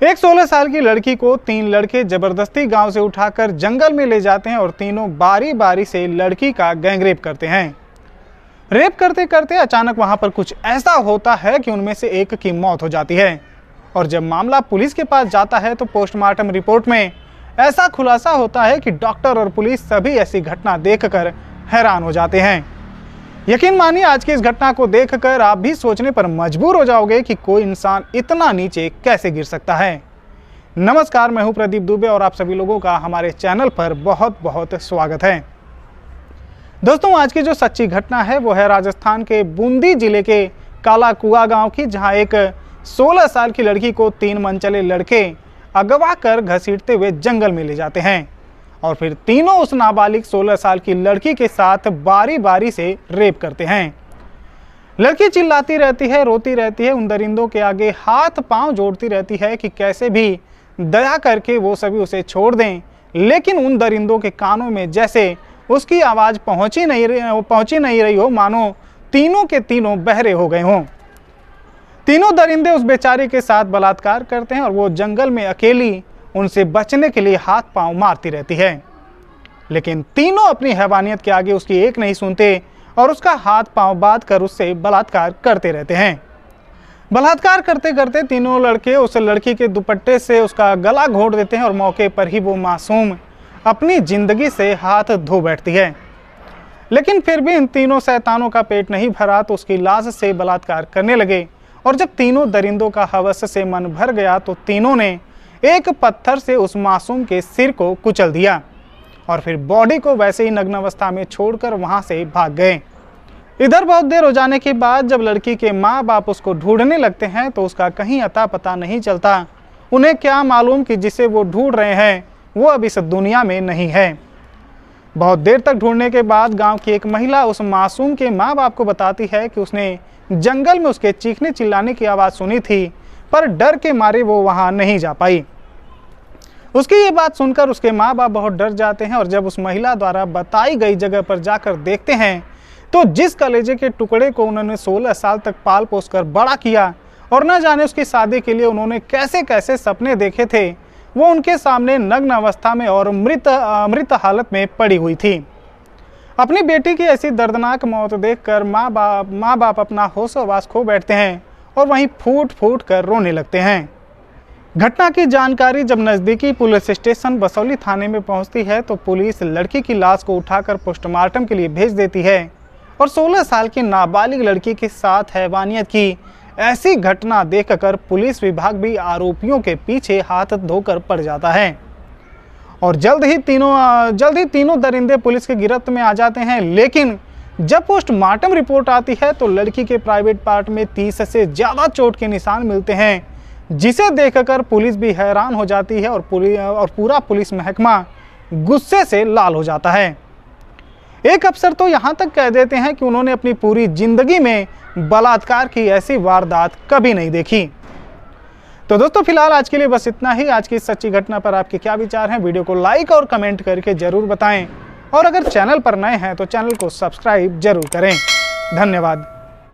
एक 16 साल की लड़की को 3 लड़के जबरदस्ती गांव से उठाकर जंगल में ले जाते हैं और तीनों बारी बारी से लड़की का गैंगरेप करते हैं। रेप करते करते अचानक वहां पर कुछ ऐसा होता है कि उनमें से एक की मौत हो जाती है और जब मामला पुलिस के पास जाता है तो पोस्टमार्टम रिपोर्ट में ऐसा खुलासा होता है कि डॉक्टर और पुलिस सभी ऐसी घटना देखकर हैरान हो जाते हैं। यकीन मानिए, आज की इस घटना को देखकर आप भी सोचने पर मजबूर हो जाओगे कि कोई इंसान इतना नीचे कैसे गिर सकता है। नमस्कार, मैं हूं प्रदीप दुबे और आप सभी लोगों का हमारे चैनल पर बहुत बहुत स्वागत है। दोस्तों, आज की जो सच्ची घटना है वो है राजस्थान के बूंदी जिले के काला कुआ गांव की, जहां एक 16 साल की लड़की को 3 मनचले लड़के अगवा कर घसीटते हुए जंगल में ले जाते हैं और फिर तीनों उस नाबालिग 16 साल की लड़की के साथ बारी बारी से रेप करते हैं। लड़की चिल्लाती रहती है, रोती रहती है, उन दरिंदों के आगे हाथ पांव जोड़ती रहती है कि कैसे भी दया करके वो सभी उसे छोड़ दें, लेकिन उन दरिंदों के कानों में जैसे उसकी आवाज़ पहुंची नहीं रही हो, मानो तीनों के तीनों बहरे हो गए हों। तीनों दरिंदे उस बेचारे के साथ बलात्कार करते हैं और वो जंगल में अकेली उनसे बचने के लिए हाथ पांव मारती रहती है, लेकिन तीनों अपनी हैवानियत के आगे उसकी एक नहीं सुनते और उसका हाथ पांव बांध कर उससे बलात्कार करते रहते हैं। बलात्कार करते करते तीनों लड़के उस लड़की के दुपट्टे से उसका गला घोंट देते हैं और मौके पर ही वो मासूम अपनी जिंदगी से हाथ धो बैठती है। लेकिन फिर भी इन तीनों शैतानों का पेट नहीं भरा तो उसकी लाश से बलात्कार करने लगे और जब तीनों दरिंदों का हवस से मन भर गया तो तीनों ने एक पत्थर से उस मासूम के सिर को कुचल दिया और फिर बॉडी को वैसे ही नग्न अवस्था में छोड़कर वहां से भाग गए। इधर बहुत देर हो जाने के बाद जब लड़की के माँ बाप उसको ढूंढने लगते हैं तो उसका कहीं अता पता नहीं चलता। उन्हें क्या मालूम कि जिसे वो ढूंढ रहे हैं वो अब इस दुनिया में नहीं है। बहुत देर तक ढूंढने के बाद गांव की एक महिला उस मासूम के माँ बाप को बताती है कि उसने जंगल में उसके चीखने चिल्लाने की आवाज़ सुनी थी, पर डर के मारे वो वहां नहीं जा पाई। उसकी ये बात सुनकर उसके माँ बाप बहुत डर जाते हैं और जब उस महिला द्वारा बताई गई जगह पर जाकर देखते हैं तो जिस कलेजे के टुकड़े को उन्होंने 16 साल तक पाल पोस कर बड़ा किया और न जाने उसकी शादी के लिए उन्होंने कैसे कैसे सपने देखे थे, वो उनके सामने नग्न अवस्था में और मृत हालत में पड़ी हुई थी। अपनी बेटी की ऐसी दर्दनाक मौत देखकर माँ बाप अपना होश-ओ-वास खो बैठते हैं और वहीं फूट फूट कर रोने लगते हैं। घटना की जानकारी जब नज़दीकी पुलिस स्टेशन बसौली थाने में पहुंचती है तो पुलिस लड़की की लाश को उठाकर पोस्टमार्टम के लिए भेज देती है और 16 साल की नाबालिग लड़की के साथ हैवानियत की ऐसी घटना देखकर पुलिस विभाग भी आरोपियों के पीछे हाथ धोकर पड़ जाता है और जल्द ही तीनों दरिंदे पुलिस के गिरफ्त में आ जाते हैं। लेकिन जब पोस्टमार्टम रिपोर्ट आती है तो लड़की के प्राइवेट पार्ट में 30 से ज़्यादा चोट के निशान मिलते हैं, जिसे देखकर पुलिस भी हैरान हो जाती है और पूरा पुलिस महकमा गुस्से से लाल हो जाता है। एक अफसर तो यहाँ तक कह देते हैं कि उन्होंने अपनी पूरी जिंदगी में बलात्कार की ऐसी वारदात कभी नहीं देखी। तो दोस्तों, फिलहाल आज के लिए बस इतना ही। आज की इस सच्ची घटना पर आपके क्या विचार हैं, वीडियो को लाइक और कमेंट करके जरूर बताएं और अगर चैनल पर नए हैं तो चैनल को सब्सक्राइब जरूर करें। धन्यवाद।